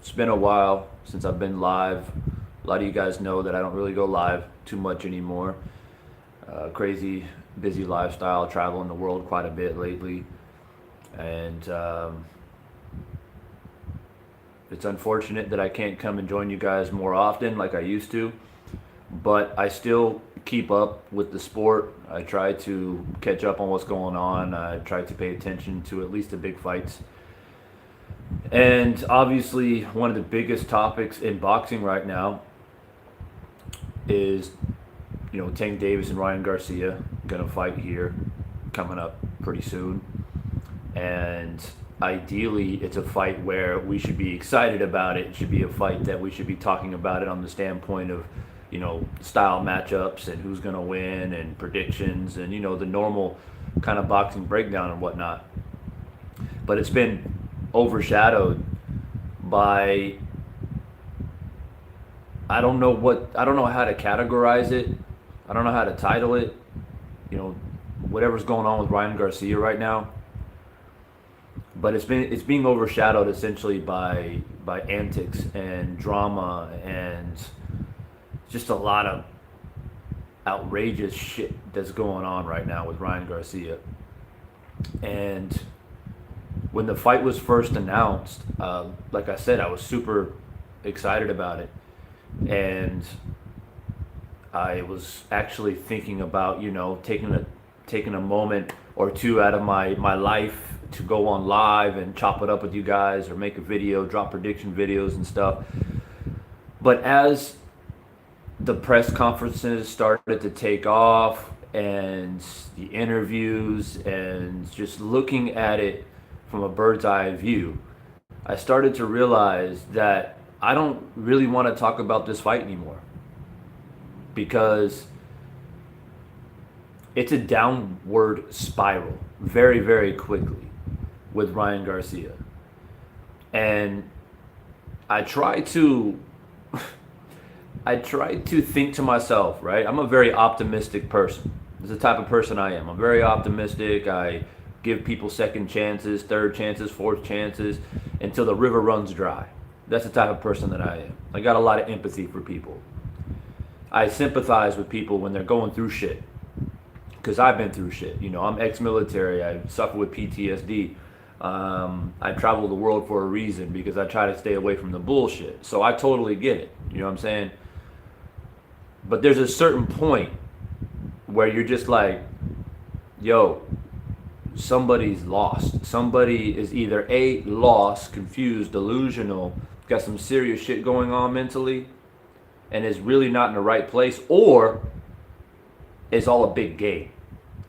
It's been a while since I've been live. A lot of you guys know that I don't really go live too much anymore. Crazy, busy lifestyle, traveling the world quite a bit lately. And it's unfortunate that I can't come and join you guys more often like I used to. But I still keep up with the sport. I try to catch up on what's going on. I try to pay attention to at least the big fights. And obviously, one of the biggest topics in boxing right now is, Tank Davis and Ryan Garcia gonna fight here, coming up pretty soon. And ideally, it's a fight where we should be excited about it. It should be a fight that we should be talking about it on the standpoint of, style matchups and who's gonna win and predictions and the normal kind of boxing breakdown and whatnot. But it's been overshadowed by I don't know how to categorize it. I don't know how to title it. Whatever's going on with Ryan Garcia right now. But it's being overshadowed essentially by antics and drama and just a lot of outrageous shit that's going on right now with Ryan Garcia. And when the fight was first announced, like I said, I was super excited about it. And I was actually thinking about, taking a moment or two out of my life to go on live and chop it up with you guys or make a video, drop prediction videos and stuff. But as the press conferences started to take off and the interviews and just looking at it from a bird's eye view, I started to realize that I don't really want to talk about this fight anymore because it's a downward spiral very, very quickly with Ryan Garcia. And I try to think to myself, right? I'm a very optimistic person. This is the type of person I am. I'm very optimistic. I give people second chances, third chances, fourth chances until the river runs dry. That's the type of person that I am. I got a lot of empathy for people. I sympathize with people when they're going through shit because I've been through shit. I'm ex-military. I suffer with PTSD. I travel the world for a reason because I try to stay away from the bullshit. So I totally get it. You know what I'm saying? But there's a certain point where you're just like, yo, somebody's lost. Somebody is either A, lost, confused, delusional, got some serious shit going on mentally, and is really not in the right place, or it's all a big game.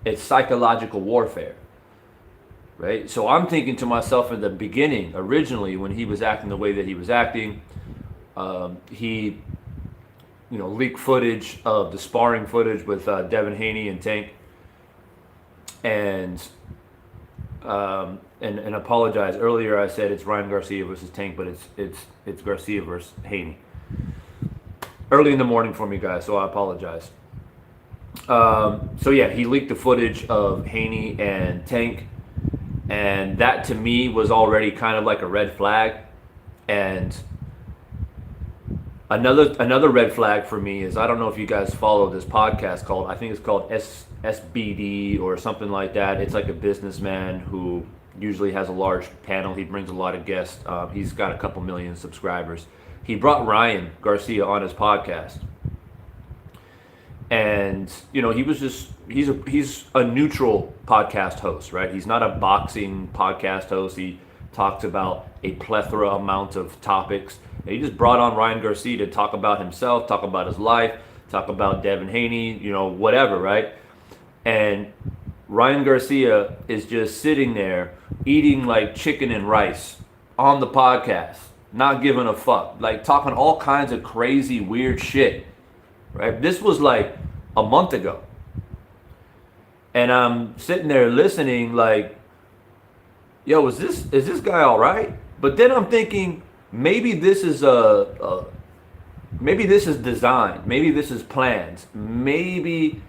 It's psychological warfare. Right? So I'm thinking to myself in the beginning, originally, when he was acting the way that he was acting, he leaked footage of the sparring footage with Devin Haney and Tank, and apologize. Earlier I said it's Ryan Garcia versus Tank, but it's Garcia versus Haney. Early in the morning for me, guys, so I apologize. So yeah, he leaked the footage of Haney and Tank, and that to me was already kind of like a red flag. And another red flag for me is, I don't know if you guys follow this podcast called, I think it's called SBD or something like that. It's like a businessman who usually has a large panel. He brings a lot of guests. He's got a couple million subscribers. He brought Ryan Garcia on his podcast. And, he was just, he's a neutral podcast host, right? He's not a boxing podcast host. He talks about a plethora amount of topics. And he just brought on Ryan Garcia to talk about himself, talk about his life, talk about Devin Haney, whatever, right? And Ryan Garcia is just sitting there eating like chicken and rice on the podcast, not giving a fuck, like talking all kinds of crazy, weird shit, right? This was like a month ago. And I'm sitting there listening like, yo, is this guy all right? But then I'm thinking, maybe this is maybe this is designed. Maybe this is planned. Maybe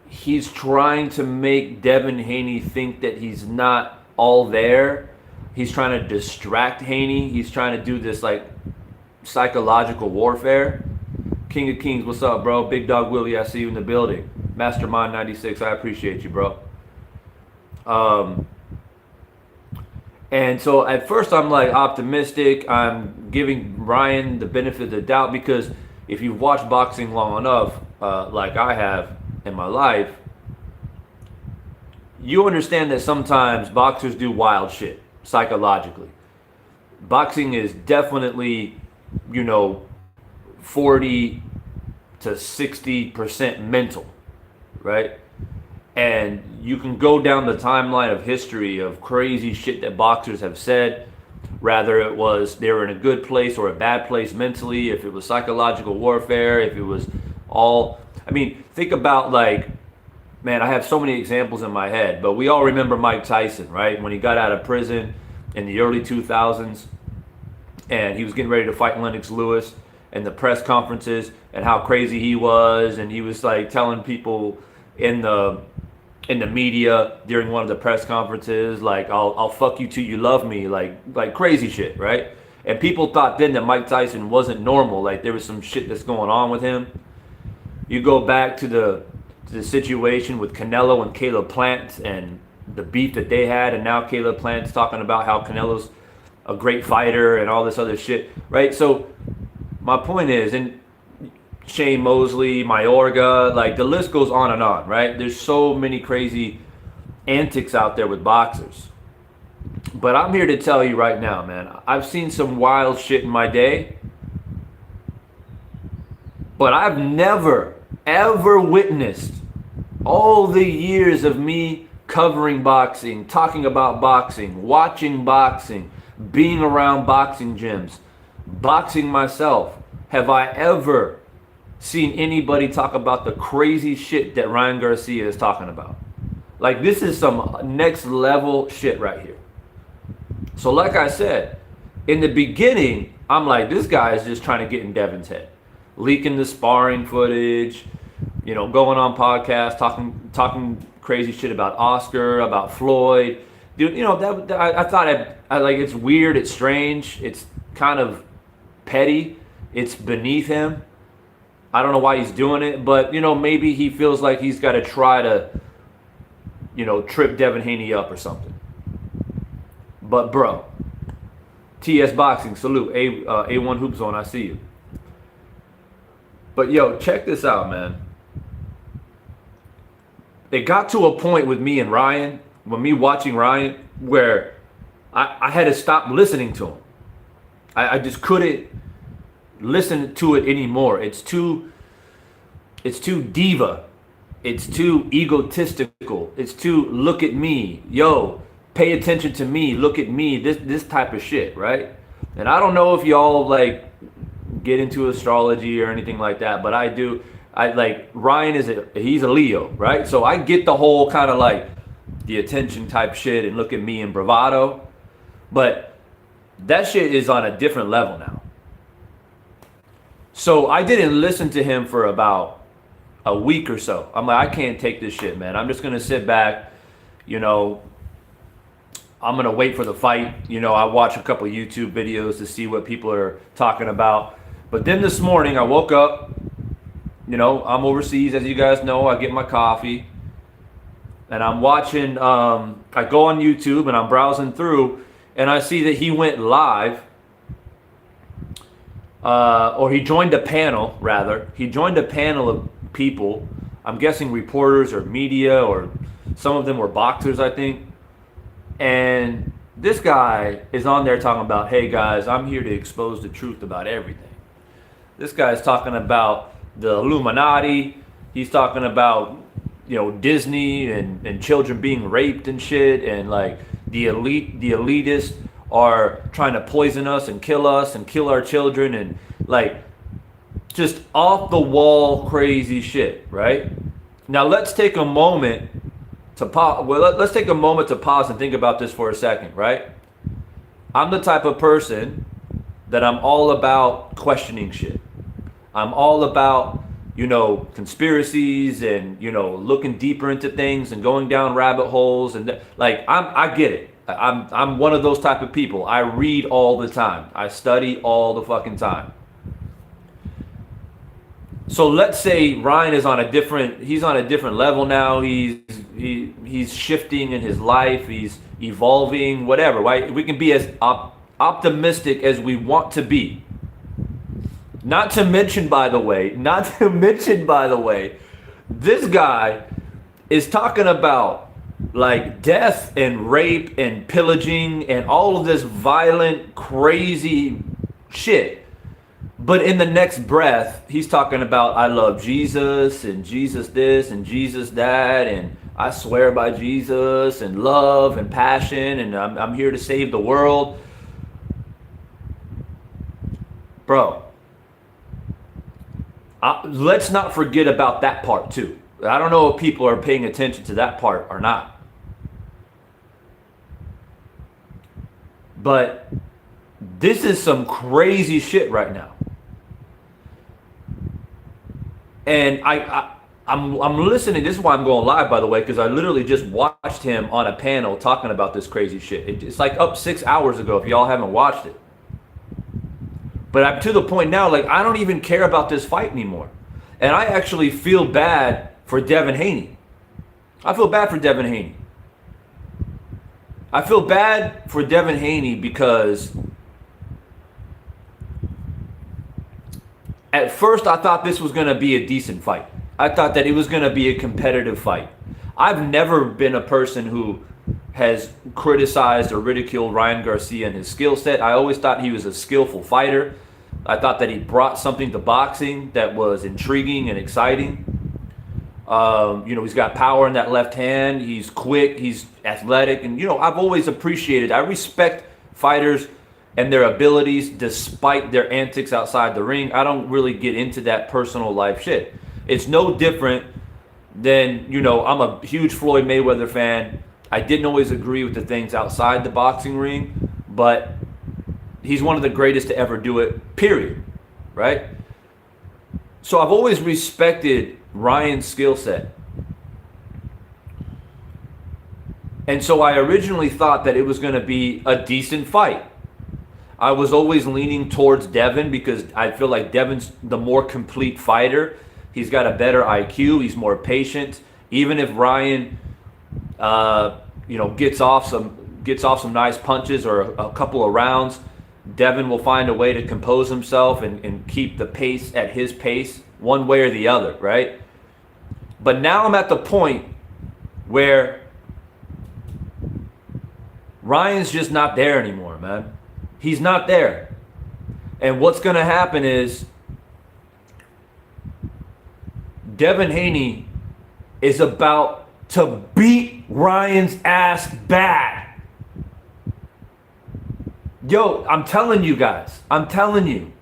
he's trying to make Devin Haney think that he's not all there, He's trying to distract Haney. He's trying to do this like psychological warfare. King of Kings, what's up, bro? Big Dog Willie, I see you in the building. Mastermind 96, I appreciate you, bro. And so at first I'm like optimistic. I'm giving Ryan the benefit of the doubt because if you've watched boxing long enough, like I have in my life, you understand that sometimes boxers do wild shit psychologically. Boxing is definitely, 40 to 60% mental, right? And you can go down the timeline of history of crazy shit that boxers have said, rather it was they were in a good place or a bad place mentally, if it was psychological warfare, if it was all, think about like, man, I have so many examples in my head, but we all remember Mike Tyson, right? When he got out of prison in the early 2000s and he was getting ready to fight Lennox Lewis, and the press conferences and how crazy he was, and he was like telling people in the media during one of the press conferences, like I'll fuck you till you love me, like crazy shit, right? And people thought then that Mike Tyson wasn't normal, like there was some shit that's going on with him. You go back to the situation with Canelo and Caleb Plant and the beef that they had, and now Caleb Plant's talking about how Canelo's a great fighter and all this other shit, right? So my point is, and Shane Mosley, Mayorga, like the list goes on and on, right? There's so many crazy antics out there with boxers. But I'm here to tell you right now, man, I've seen some wild shit in my day, but I've never, ever witnessed all the years of me covering boxing, talking about boxing, watching boxing, being around boxing gyms, boxing myself, have I ever seen anybody talk about the crazy shit that Ryan Garcia is talking about? Like, this is some next level shit right here. So like I said, in the beginning, I'm like, this guy is just trying to get in Devin's head, leaking the sparring footage, going on podcasts, talking crazy shit about Oscar, about Floyd. Dude, I thought I like, it's weird, it's strange, it's kind of petty, it's beneath him. I don't know why he's doing it, but maybe he feels like he's got to try to trip Devin Haney up or something. But bro, TS Boxing, salute. A1 Hoop Zone, I see you. But yo, check this out, man. It got to a point with me and Ryan, when me watching Ryan, where I had to stop listening to him. I just couldn't listen to it anymore. It's too diva. It's too egotistical. It's too look at me. Yo, pay attention to me. Look at me. This type of shit, right? And I don't know if y'all like get into astrology or anything like that, but I do. I like Ryan he's a Leo, right? So I get the whole kind of like the attention type shit and look at me and bravado. But that shit is on a different level now. So I didn't listen to him for about a week or so. I'm like, I can't take this shit, man. I'm just going to sit back, I'm going to wait for the fight. I watch a couple YouTube videos to see what people are talking about. But then this morning I woke up, I'm overseas, as you guys know. I get my coffee and I'm watching, I go on YouTube and I'm browsing through and I see that he went live. Or he joined a panel, rather. He joined a panel of people, I'm guessing reporters or media, or some of them were boxers, I think. And this guy is on there talking about, hey guys, I'm here to expose the truth about everything. This guy's talking about the Illuminati. He's talking about, Disney and children being raped and shit, and like the elitists are trying to poison us and kill our children, and like just off the wall crazy shit, right? Now let's take a moment to pause. Well, let's take a moment to pause and think about this for a second, right? I'm the type of person that I'm all about questioning shit. I'm all about, conspiracies and, looking deeper into things and going down rabbit holes, and like I get it. I'm one of those type of people. I read all the time. I study all the fucking time. So let's say Ryan is on a different level now. He's shifting in his life. He's evolving, whatever, right? We can be as optimistic as we want to be. Not to mention, by the way, this guy is talking about like death and rape and pillaging and all of this violent, crazy shit. But in the next breath, he's talking about, I love Jesus and Jesus this and Jesus that, and I swear by Jesus and love and passion, and I'm here to save the world. Bro, let's not forget about that part too. I don't know if people are paying attention to that part or not. But this is some crazy shit right now. And I'm listening. This is why I'm going live, by the way, because I literally just watched him on a panel talking about this crazy shit. It's like up 6 hours ago if y'all haven't watched it. But I'm to the point now, like, I don't even care about this fight anymore. And I actually feel bad for Devin Haney. I feel bad for Devin Haney. I feel bad for Devin Haney because at first I thought this was going to be a decent fight. I thought that it was going to be a competitive fight. I've never been a person who has criticized or ridiculed Ryan Garcia and his skill set. I always thought he was a skillful fighter. I thought that he brought something to boxing that was intriguing and exciting. He's got power in that left hand. He's quick. He's athletic. And, I've always appreciated, I respect fighters and their abilities despite their antics outside the ring. I don't really get into that personal life shit. It's no different than, I'm a huge Floyd Mayweather fan. I didn't always agree with the things outside the boxing ring, but he's one of the greatest to ever do it, period, right? So I've always respected Ryan's skill set. And so I originally thought that it was going to be a decent fight. I was always leaning towards Devin because I feel like Devin's the more complete fighter. He's got a better IQ. He's more patient. Even if Ryan, gets off some nice punches or a couple of rounds, Devin will find a way to compose himself and keep the pace at his pace, one way or the other, right? But now I'm at the point where Ryan's just not there anymore, man. He's not there. And what's going to happen is Devin Haney is about to beat Ryan's ass bad. Yo, I'm telling you guys. I'm telling you.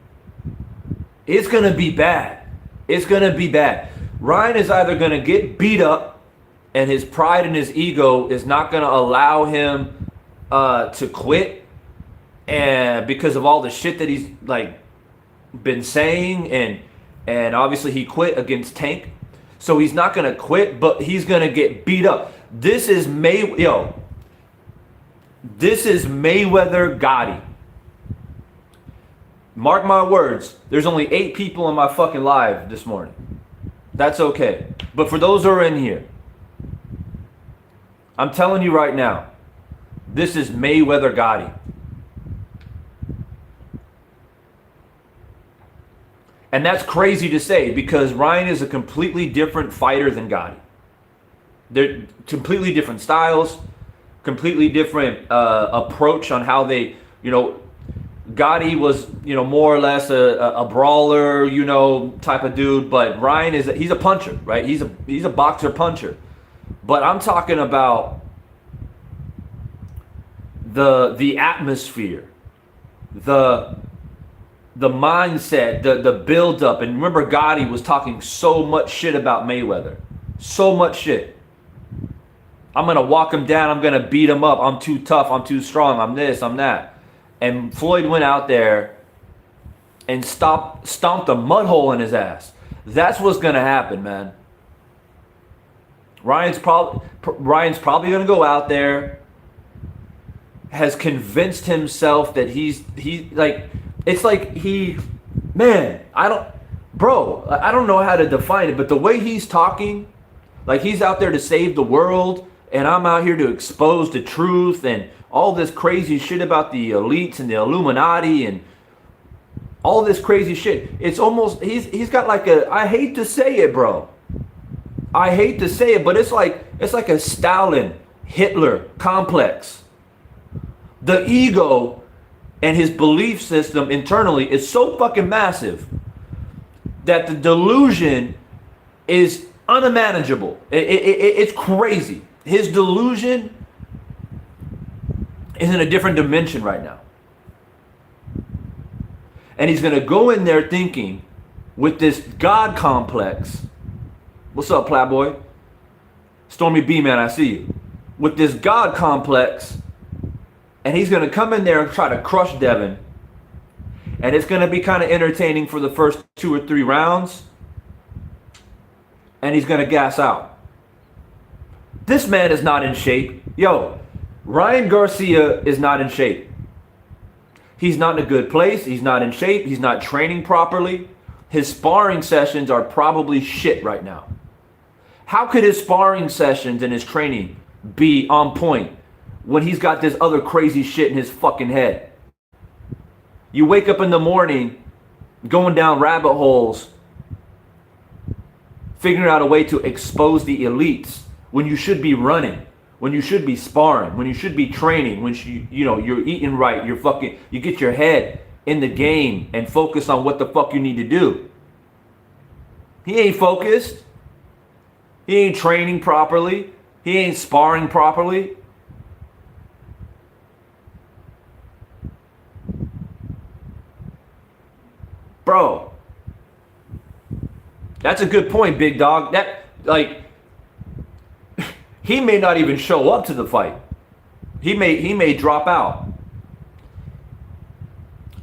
It's going to be bad. It's going to be bad. Ryan is either going to get beat up and his pride and his ego is not going to allow him to quit, and because of all the shit that he's been saying, and obviously he quit against Tank, so he's not going to quit, but he's going to get beat up. This is Mayweather Gotti. Mark my words, there's only 8 people in my fucking live this morning. That's okay. But for those who are in here, I'm telling you right now, this is Mayweather Gotti. And that's crazy to say because Ryan is a completely different fighter than Gotti. They're completely different styles, completely different approach on how they, Gotti was, more or less a brawler, type of dude. But Ryan he's a puncher, right? He's a boxer puncher. But I'm talking about the atmosphere, the mindset, the build up. And remember, Gotti was talking so much shit about Mayweather, so much shit. I'm gonna walk him down. I'm gonna beat him up. I'm too tough. I'm too strong. I'm this. I'm that. And Floyd went out there and stomped a mud hole in his ass. That's what's gonna happen, man. Ryan's probably gonna go out there has convinced himself that it's like man, I don't know how to define it, but the way he's talking, like he's out there to save the world, and I'm out here to expose the truth and all this crazy shit about the elites and the Illuminati and all this crazy shit. It's almost, he's got like I hate to say it, bro. I hate to say it, but it's like a Stalin, Hitler complex. The ego and his belief system internally is so fucking massive that the delusion is unmanageable. It's crazy. His delusion is in a different dimension right now. And he's going to go in there thinking with this God complex. What's up, Playboy? Stormy B, man, I see you. With this God complex, and he's going to come in there and try to crush Devin. And it's going to be kind of entertaining for the first 2 or 3 rounds. And he's going to gas out. This man is not in shape. Yo, Ryan Garcia is not in shape. He's not in a good place. He's not in shape. He's not training properly. His sparring sessions are probably shit right now. How could his sparring sessions and his training be on point when he's got this other crazy shit in his fucking head? You wake up in the morning going down rabbit holes, figuring out a way to expose the elites when you should be running, when you should be sparring, when you should be training, when you're eating right, you get your head in the game and focus on what the fuck you need to do. He ain't focused. He ain't training properly. He ain't sparring properly. Bro, that's a good point, big dog. He may not even show up to the fight. He may drop out.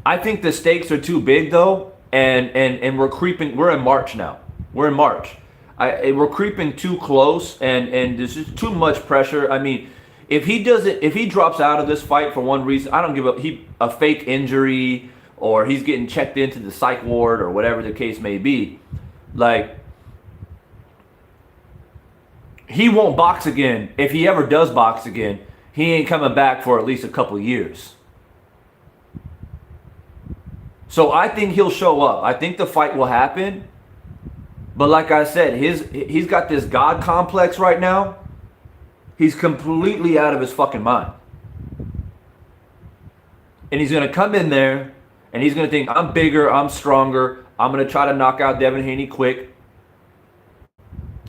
I think the stakes are too big though, and we're creeping. We're in March now. We're in March. We're creeping too close, and there's just too much pressure. I mean, if he drops out of this fight for one reason, I don't give a fake injury, or he's getting checked into the psych ward, or whatever the case may be. Like, he won't box again. If he ever does box again, he ain't coming back for at least a couple years. So I think he'll show up. I think the fight will happen. But like I said, he's got this God complex right now. He's completely out of his fucking mind. And he's going to come in there and he's going to think, I'm bigger, I'm stronger. I'm going to try to knock out Devin Haney quick.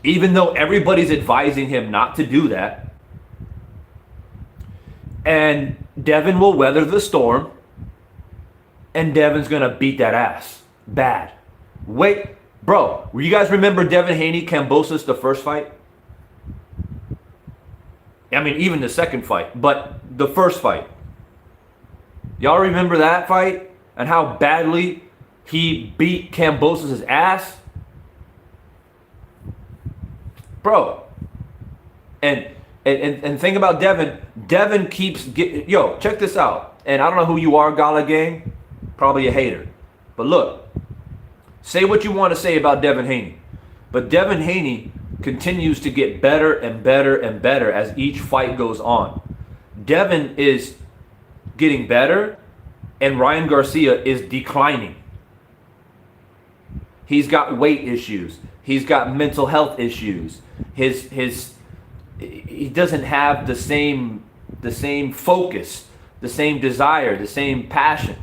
Even though everybody's advising him not to do that. And Devin will weather the storm. And Devin's going to beat that ass. Bad. Wait, bro, you guys remember Devin Haney, Kambosos, the first fight? I mean, even the second fight, but the first fight. Y'all remember that fight? And how badly he beat Kambosos' ass? Bro. And think about Devin. Devin keeps getting... Yo, check this out. And I don't know who you are, Gala Gang. Probably a hater. But look. Say what you want to say about Devin Haney. But Devin Haney continues to get better and better and better as each fight goes on. Devin is getting better, and Ryan Garcia is declining. He's got weight issues. He's got mental health issues. He doesn't have the same focus, the same desire, the same passion.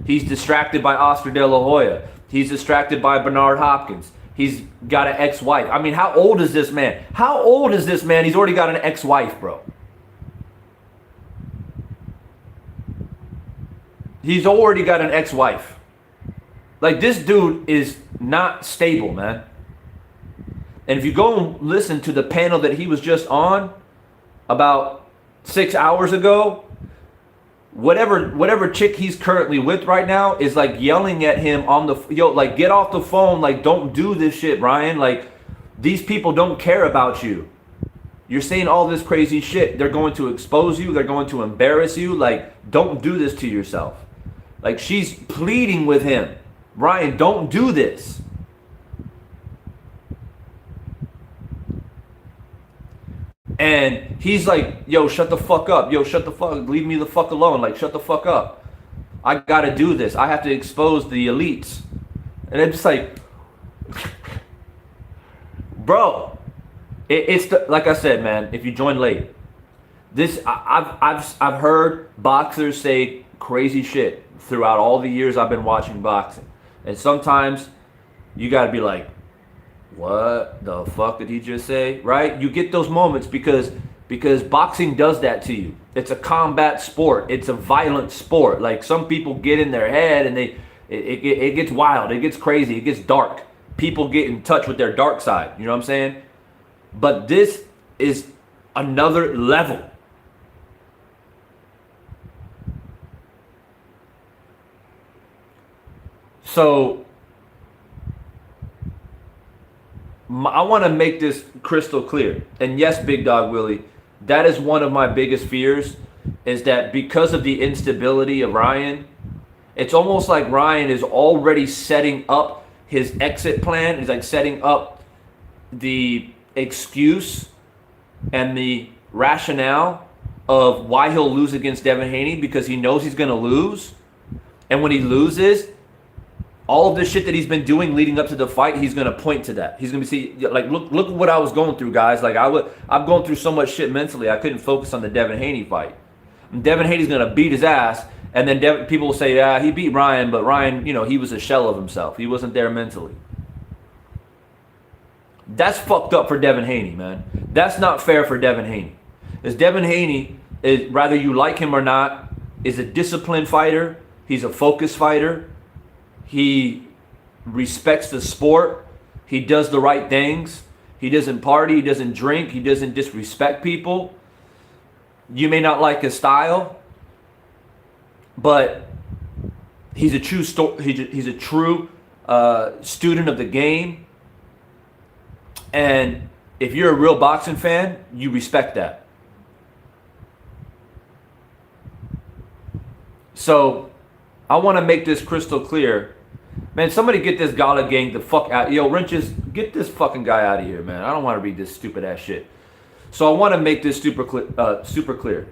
He's distracted by Oscar De La Hoya. He's distracted by Bernard Hopkins. He's got an ex-wife. I mean, how old is this man? How old is this man? He's already got an ex-wife, bro. He's already got an ex-wife. Like, this dude is not stable, man. And if you go and listen to the panel that he was just on about 6 hours ago, whatever chick he's currently with right now is like yelling at him on the, like, get off the phone, like, don't do this shit, Ryan. Like, these people don't care about you. You're saying all this crazy shit. They're going to expose you. They're going to embarrass you. Like, don't do this to yourself. Like, she's pleading with him. Ryan, don't do this. And he's like, yo, shut the fuck up. Yo, shut the fuck. Leave me the fuck alone. Like, shut the fuck up. I gotta do this. I have to expose the elites. And I'm just like, bro, it's the, like I said, man, if you join late, this, I've heard boxers say crazy shit throughout all the years I've been watching boxing. And sometimes you gotta be like, what the fuck did he just say? Right? You get those moments because boxing does that to you. It's a combat sport. It's a violent sport. Like, some people get in their head and it gets wild. It gets crazy. It gets dark. People get in touch with their dark side. You know what I'm saying? But this is another level. So I want to make this crystal clear. And yes, Big Dog Willie, that is one of my biggest fears, is that because of the instability of Ryan, it's almost like Ryan is already setting up his exit plan. He's like setting up the excuse and the rationale of why he'll lose against Devin Haney, because he knows he's going to lose. And when he loses, all of the shit that he's been doing leading up to the fight, he's gonna point to that. He's gonna be like, look what I was going through, guys. Like, I'm going through so much shit mentally. I couldn't focus on the Devin Haney fight. And Devin Haney's gonna beat his ass, and then people will say, yeah, he beat Ryan, but Ryan, he was a shell of himself. He wasn't there mentally. That's fucked up for Devin Haney, man. That's not fair for Devin Haney. As Devin Haney, is, whether you like him or not, is a disciplined fighter. He's a focused fighter. He respects the sport. He does the right things. He doesn't party. He doesn't drink. He doesn't disrespect people. You may not like his style, but he's a true he's a true student of the game. And if you're a real boxing fan, you respect that. So I want to make this crystal clear. Man, somebody get this Gala gang the fuck out. Yo, Wrenches, get this fucking guy out of here, man. I don't want to read this stupid ass shit. So I want to make this super clear.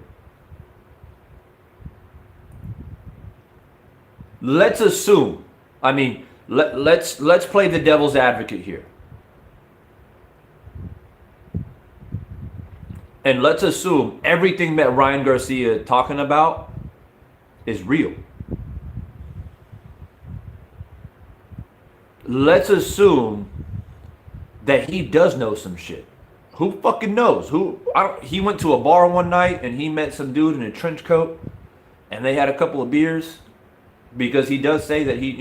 Let's assume, let's play the devil's advocate here. And let's assume everything that Ryan Garcia is talking about is real. Let's assume that he does know some shit. Who fucking knows? He went to a bar one night and he met some dude in a trench coat and they had a couple of beers, because he does say that he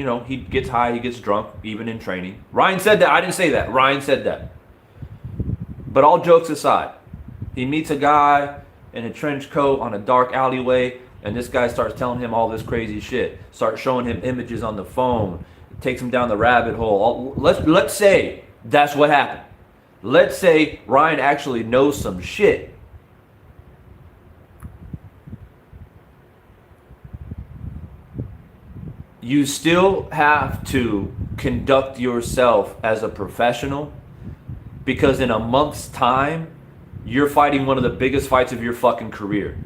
gets high, he gets drunk, even in training. Ryan said that. I didn't say that. Ryan said that. But all jokes aside, he meets a guy in a trench coat on a dark alleyway, and this guy starts telling him all this crazy shit. Starts showing him images on the phone. Takes him down the rabbit hole. Let's say that's what happened. Let's say Ryan actually knows some shit. You still have to conduct yourself as a professional, because in a month's time, you're fighting one of the biggest fights of your fucking career.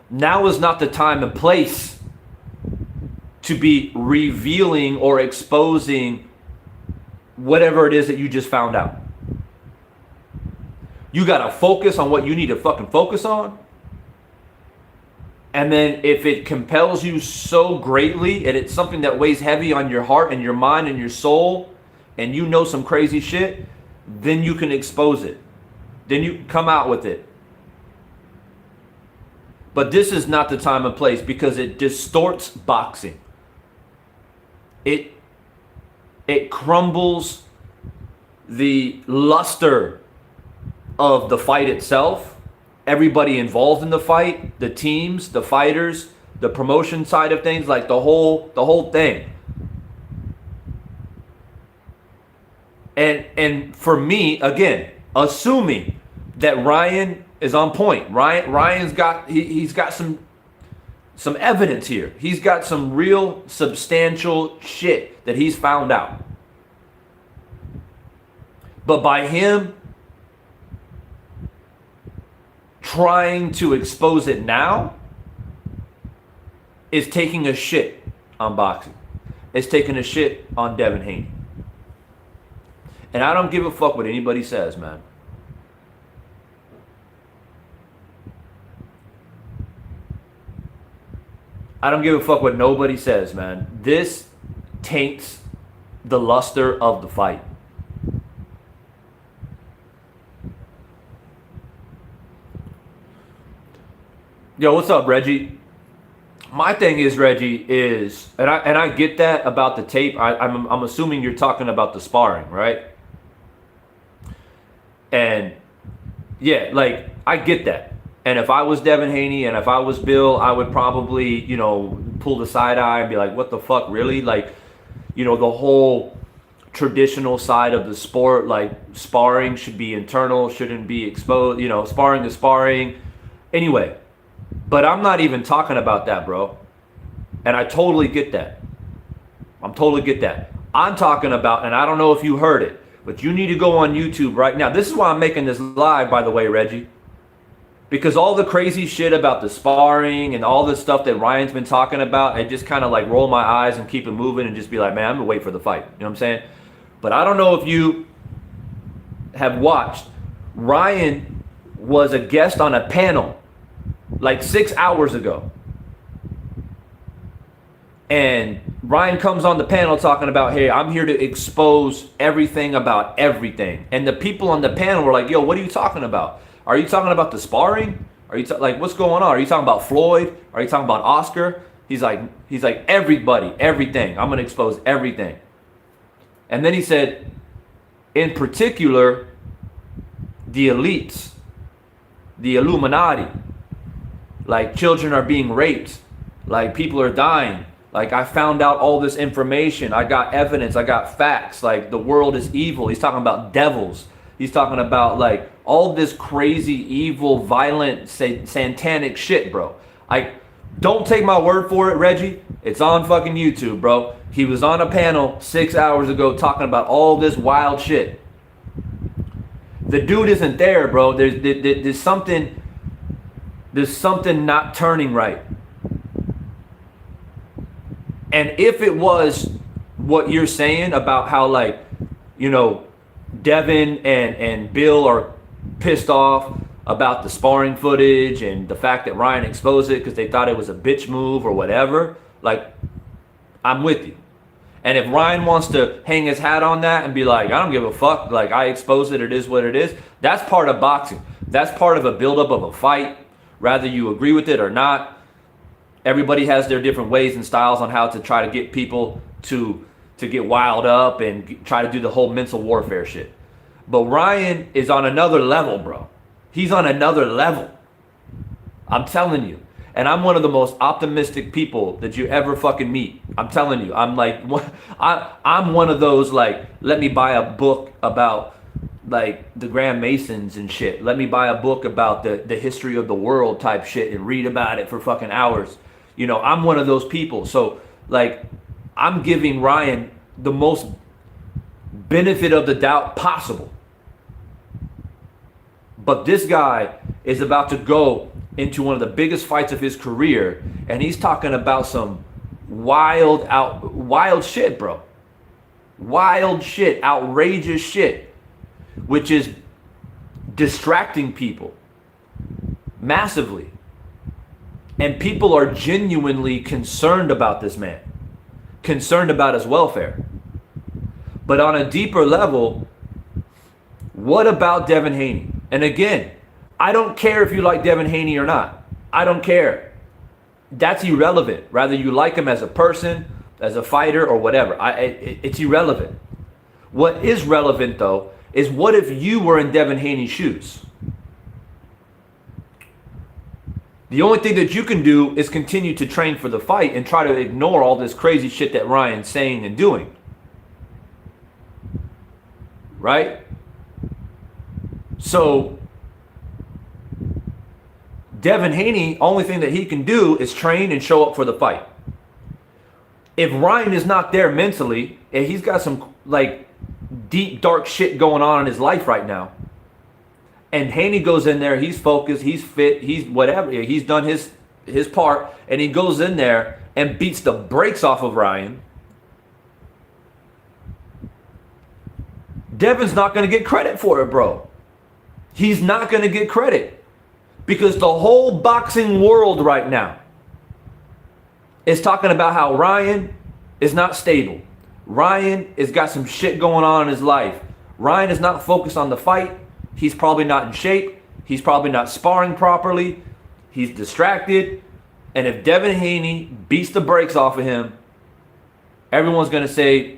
Now is not the time and place to be revealing or exposing whatever it is that you just found out. You gotta focus on what you need to fucking focus on. And then if it compels you so greatly, and it's something that weighs heavy on your heart and your mind and your soul, and you know some crazy shit, then you can expose it. Then you come out with it. But this is not the time and place, because it distorts boxing. It crumbles the luster of the fight itself. Everybody involved in the fight, the teams, the fighters, the promotion side of things, like the whole thing. And for me, again, assuming that Ryan is on point. Ryan's got he's got some evidence here. He's got some real substantial shit that he's found out. But by him trying to expose it now is taking a shit on boxing. It's taking a shit on Devin Haney. And I don't give a fuck what anybody says, man. I don't give a fuck what nobody says, man. This taints the luster of the fight. Yo, what's up, Reggie? My thing is, Reggie, is, and I get that about the tape. I'm assuming you're talking about the sparring, right? And yeah, like, I get that. And if I was Devin Haney and if I was Bill, I would probably, pull the side eye and be like, what the fuck, really? Like, the whole traditional side of the sport, like sparring should be internal, shouldn't be exposed, sparring is sparring. Anyway, but I'm not even talking about that, bro. And I totally get that. I'm talking about, and I don't know if you heard it, but you need to go on YouTube right now. This is why I'm making this live, by the way, Reggie. Because all the crazy shit about the sparring and all the stuff that Ryan's been talking about, I just kind of like roll my eyes and keep it moving and just be like, man, I'm going to wait for the fight. You know what I'm saying? But I don't know if you have watched. Ryan was a guest on a panel like 6 hours ago. And Ryan comes on the panel talking about, hey, I'm here to expose everything about everything. And the people on the panel were like, yo, what are you talking about? Are you talking about the sparring? Are you like, what's going on? Are you talking about Floyd? Are you talking about Oscar? He's like everybody, everything. I'm going to expose everything. And then he said, in particular, the elites, the Illuminati, like children are being raped, like people are dying. Like, I found out all this information. I got evidence. I got facts. Like, the world is evil. He's talking about devils. He's talking about like all this crazy, evil, violent, satanic shit, bro. Don't take my word for it, Reggie. It's on fucking YouTube, bro. He was on a panel 6 hours ago talking about all this wild shit. The dude isn't there, bro. There's something not turning right. And if it was what you're saying about how, like, Devin and Bill are pissed off about the sparring footage and the fact that Ryan exposed it because they thought it was a bitch move or whatever, like, I'm with you. And if Ryan wants to hang his hat on that and be like, I don't give a fuck, like, I exposed it, it is what it is, that's part of boxing. That's part of a buildup of a fight, whether you agree with it or not. Everybody has their different ways and styles on how to try to get people to get wild up and try to do the whole mental warfare shit. But Ryan is on another level, bro. He's on another level. I'm telling you. And I'm one of the most optimistic people that you ever fucking meet. I'm telling you. I'm like, I'm one of those, like, let me buy a book about, like, the Grand Masons and shit. Let me buy a book about the history of the world type shit and read about it for fucking hours. I'm one of those people. So, like, I'm giving Ryan the most benefit of the doubt possible. But this guy is about to go into one of the biggest fights of his career, and he's talking about some wild shit, bro. Wild shit, outrageous shit, which is distracting people massively. And people are genuinely concerned about this man. Concerned about his welfare. But on a deeper level, what about Devin Haney? And again, I don't care if you like Devin Haney or not. I don't care. That's irrelevant. Whether you like him as a person, as a fighter, or whatever. It's irrelevant. What is relevant, though, is what if you were in Devin Haney's shoes? The only thing that you can do is continue to train for the fight and try to ignore all this crazy shit that Ryan's saying and doing. Right? So Devin Haney, only thing that he can do is train and show up for the fight. If Ryan is not there mentally, and he's got some like deep, dark shit going on in his life right now, and Haney goes in there, he's focused, he's fit, he's whatever, he's done his part, and he goes in there and beats the brakes off of Ryan, Devin's not going to get credit for it, bro. He's not going to get credit. Because the whole boxing world right now is talking about how Ryan is not stable. Ryan has got some shit going on in his life. Ryan is not focused on the fight. He's probably not in shape. He's probably not sparring properly. He's distracted. And if Devin Haney beats the brakes off of him, everyone's going to say,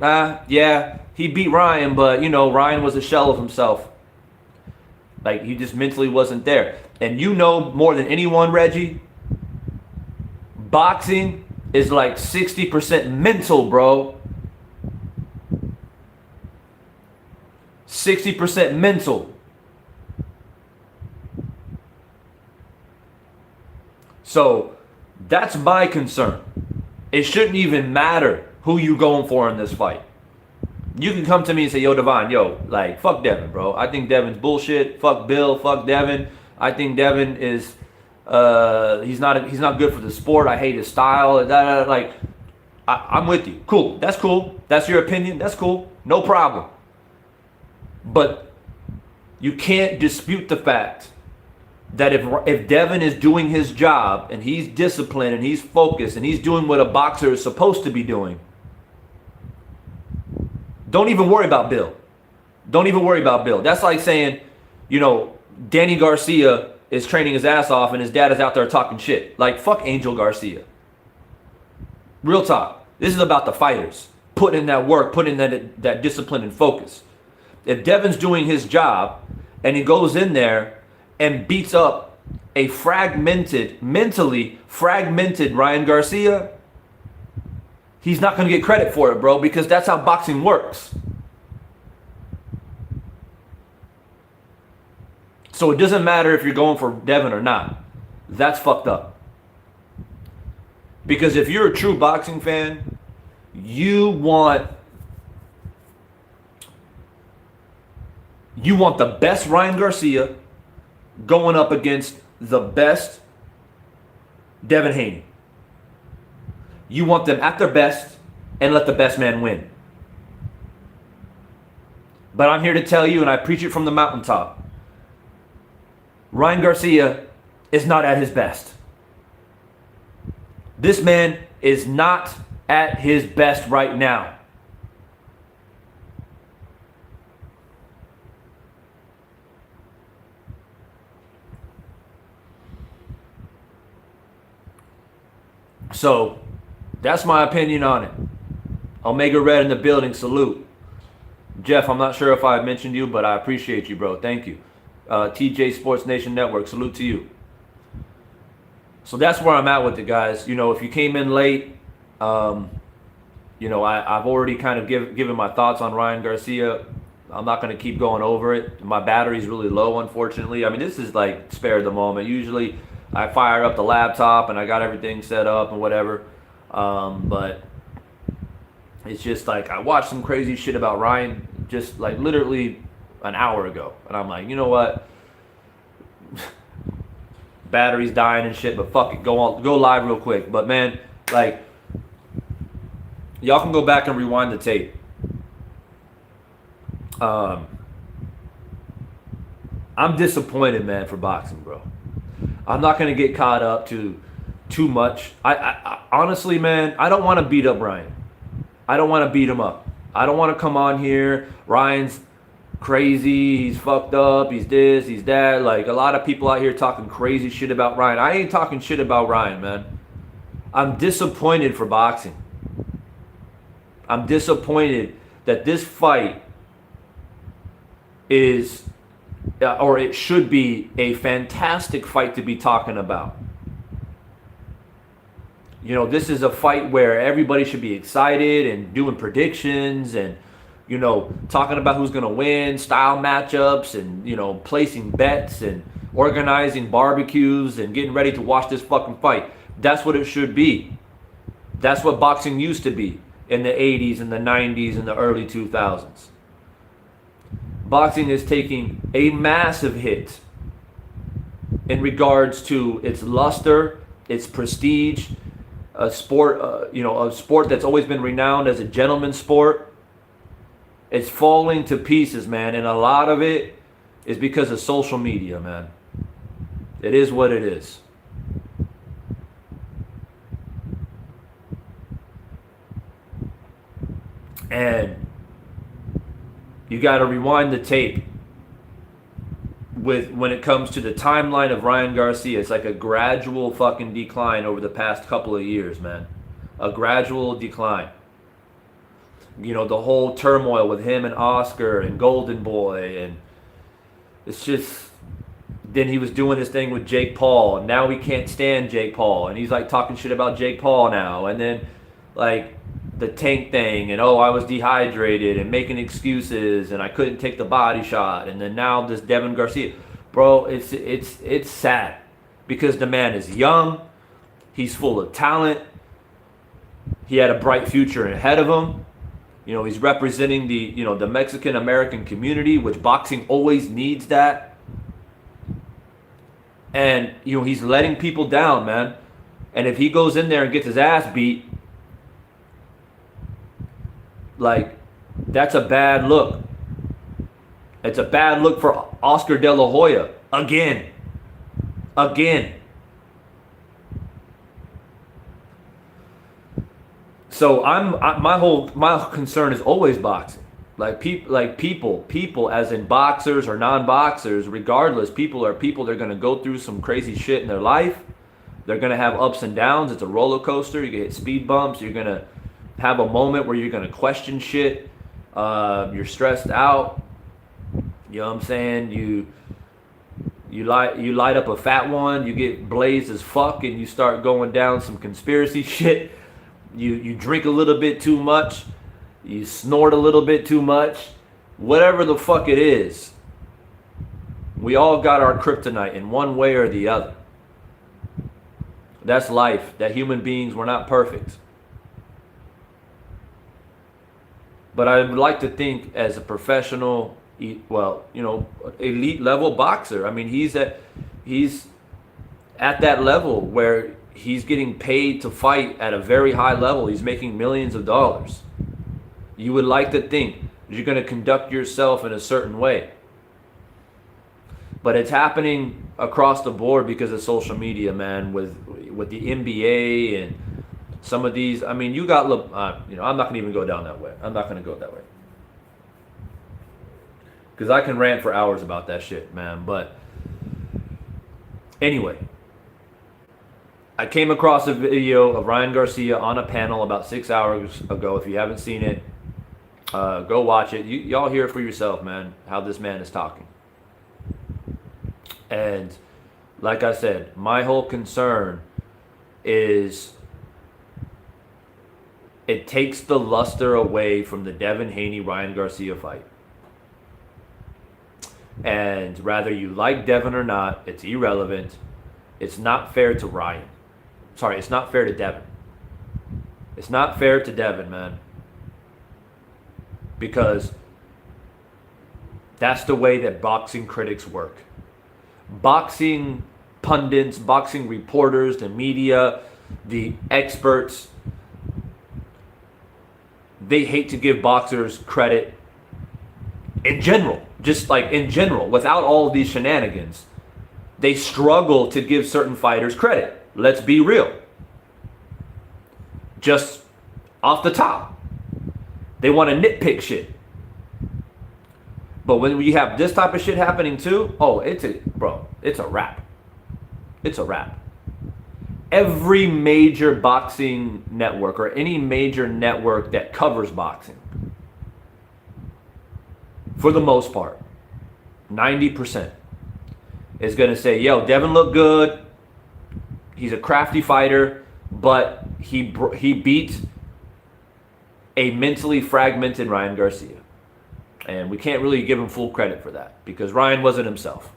yeah, he beat Ryan, but, you know, Ryan was a shell of himself. Like, he just mentally wasn't there. And you know more than anyone, Reggie, boxing is like 60% mental, bro. 60% mental. So that's my concern. It shouldn't even matter who you going for in this fight. You can come to me and say, yo, Devon, yo, like, fuck Devin, bro. I think Devin's bullshit. Fuck Bill. Fuck Devin. I think Devin is, he's not good for the sport. I hate his style. Like, I'm with you. Cool. That's cool. That's your opinion. That's cool. No problem. But you can't dispute the fact that if Devin is doing his job and he's disciplined and he's focused and he's doing what a boxer is supposed to be doing, don't even worry about Bill. Don't even worry about Bill. That's like saying, you know, Danny Garcia is training his ass off and his dad is out there talking shit. Like, fuck Angel Garcia. Real talk. This is about the fighters. Putting in that work, putting in that discipline and focus. If Devin's doing his job and he goes in there and beats up a mentally fragmented Ryan Garcia, he's not going to get credit for it, bro, because that's how boxing works. So it doesn't matter if you're going for Devin or not. That's fucked up. Because if you're a true boxing fan, you want the best Ryan Garcia going up against the best Devin Haney. You want them at their best and let the best man win. But I'm here to tell you, and I preach it from the mountaintop, Ryan Garcia is not at his best. This man is not at his best right now. So, that's my opinion on it. Omega Red in the building, salute. Jeff, I'm not sure if I mentioned you, but I appreciate you, bro. Thank you. TJ Sports Nation Network, salute to you. So that's where I'm at with it, guys. You know, if you came in late, you know, I've already kind of given my thoughts on Ryan Garcia. I'm not going to keep going over it. My battery's really low, unfortunately. I mean, this is like spare of the moment. Usually I fire up the laptop and I got everything set up and whatever. But it's just like I watched some crazy shit about Ryan just like literally an hour ago. And I'm like, you know what? Battery's dying and shit, but fuck it. Go live real quick. But man, like, y'all can go back and rewind the tape. I'm disappointed, man, for boxing, bro. I'm not going to get caught up to too much. I honestly, man, I don't want to beat up Ryan. I don't want to beat him up. I don't want to come on here. Ryan's crazy. He's fucked up. He's this. He's that. Like, a lot of people out here talking crazy shit about Ryan. I ain't talking shit about Ryan, man. I'm disappointed for boxing. I'm disappointed that this fight is, or it should be, a fantastic fight to be talking about. You know, this is a fight where everybody should be excited and doing predictions and talking about who's going to win, style matchups, and, placing bets and organizing barbecues and getting ready to watch this fucking fight. That's what it should be. That's what boxing used to be in the 80s and the 90s and the early 2000s. Boxing is taking a massive hit in regards to its luster, its prestige, a sport, a sport that's always been renowned as a gentleman's sport. It's falling to pieces, man, and a lot of it is because of social media, man. It is what it is. And you got to rewind the tape when it comes to the timeline of Ryan Garcia. It's like a gradual fucking decline over the past couple of years, man. A gradual decline. The whole turmoil with him and Oscar and Golden Boy, and it's just. Then he was doing this thing with Jake Paul, and now he can't stand Jake Paul, and he's like talking shit about Jake Paul now, and then like the Tank thing, and I was dehydrated and making excuses, and I couldn't take the body shot, and then now this Devin Garcia, bro, it's sad because the man is young, he's full of talent, he had a bright future ahead of him. He's representing the Mexican American community, which boxing always needs that. And, he's letting people down, man. And if he goes in there and gets his ass beat, like, that's a bad look. It's a bad look for Oscar De La Hoya. Again. So my concern is always boxing. People as in boxers or non-boxers, regardless, people are people. They're going to go through some crazy shit in their life. They're going to have ups and downs. It's a roller coaster. You get speed bumps. You're going to have a moment where you're going to question shit. You're stressed out. You know what I'm saying? You light up a fat one. You get blazed as fuck, and you start going down some conspiracy shit. You drink a little bit too much. You snort a little bit too much. Whatever the fuck it is, we all got our kryptonite in one way or the other. That's life. That human beings, we're not perfect. But I would like to think as a professional, elite level boxer. I mean, he's at that level where he's getting paid to fight at a very high level. He's making millions of dollars. You would like to think you're going to conduct yourself in a certain way. But it's happening across the board because of social media, man, with the NBA and some of these. I mean, I'm not going to even go down that way. I'm not going to go that way. Because I can rant for hours about that shit, man. But anyway, I came across a video of Ryan Garcia on a panel about 6 hours ago. If you haven't seen it, go watch it. Y'all hear it for yourself, man, how this man is talking. And like I said, my whole concern is it takes the luster away from the Devin Haney-Ryan Garcia fight. And whether you like Devin or not, it's irrelevant. It's not fair to Ryan. Sorry, it's not fair to Devin. It's not fair to Devin, man. Because that's the way that boxing critics work. Boxing pundits, boxing reporters, the media, the experts, they hate to give boxers credit in general. Just like in general, without all of these shenanigans, they struggle to give certain fighters credit. Let's be real. Just off the top. They want to nitpick shit. But when you have this type of shit happening too, it's a wrap. It's a wrap. Every major boxing network or any major network that covers boxing, for the most part, 90%, is going to say, yo, Devin looked good. He's a crafty fighter, but he beat a mentally fragmented Ryan Garcia. And we can't really give him full credit for that because Ryan wasn't himself.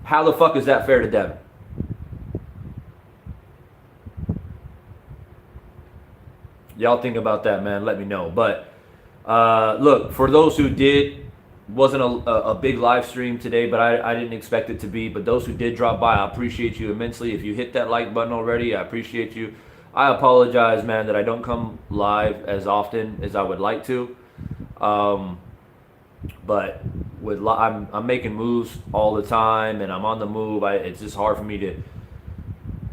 How the fuck is that fair to Devin? Y'all think about that, man. Let me know. But look, for those who did, wasn't a big live stream today, but I didn't expect it to be. But those who did drop by, I appreciate you immensely. If you hit that like button already, I appreciate you. I apologize, man, that I don't come live as often as I would like to. But with I'm making moves all the time, and I'm on the move. It's just hard for me to.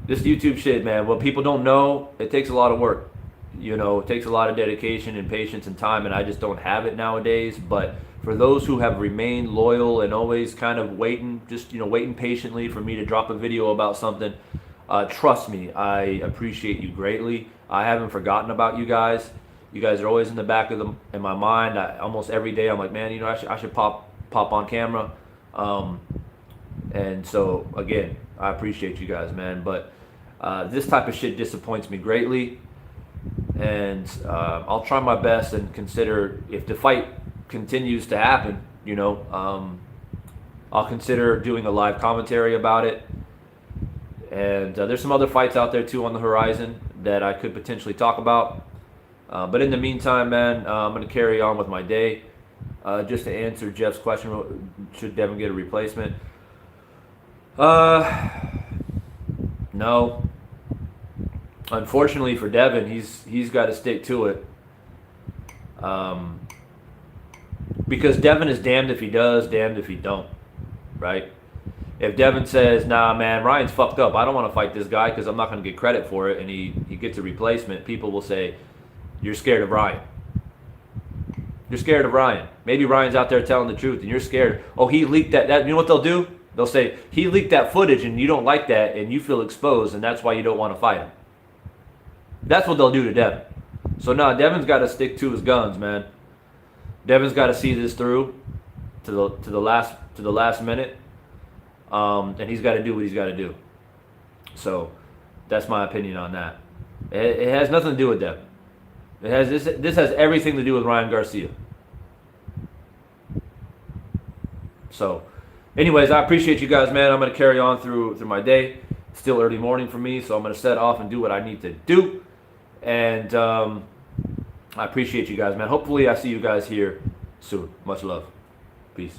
This YouTube shit, man. What people don't know, it takes a lot of work. You know, it takes a lot of dedication and patience and time, and I just don't have it nowadays. But for those who have remained loyal and always kind of waiting, just waiting patiently for me to drop a video about something, trust me, I appreciate you greatly. I haven't forgotten about you guys. You guys are always in the back of in my mind. Almost every day, I'm like, man, I should pop on camera. And so again, I appreciate you guys, man. But this type of shit disappoints me greatly. And I'll try my best and consider, if the fight continues to happen, I'll consider doing a live commentary about it. And there's some other fights out there too on the horizon that I could potentially talk about. But in the meantime, man, I'm going to carry on with my day. Just to answer Jeff's question, should Devin get a replacement? No. Unfortunately for Devin, he's got to stick to it. Because Devin is damned if he does, damned if he don't, right? If Devin says, nah, man, Ryan's fucked up, I don't want to fight this guy because I'm not going to get credit for it, and he gets a replacement, people will say, you're scared of Ryan. You're scared of Ryan. Maybe Ryan's out there telling the truth, and you're scared. Oh, he leaked that. You know what they'll do? They'll say, he leaked that footage, and you don't like that, and you feel exposed, and that's why you don't want to fight him. That's what they'll do to Devin. So, Devin's got to stick to his guns, man. Devin's got to see this through to the last minute, and he's got to do what he's got to do. So, that's my opinion on that. It has nothing to do with Devin. This has everything to do with Ryan Garcia. So, anyways, I appreciate you guys, man. I'm going to carry on through my day. It's still early morning for me, so I'm going to set off and do what I need to do. And I appreciate you guys, man. Hopefully I see you guys here soon. Much love. Peace.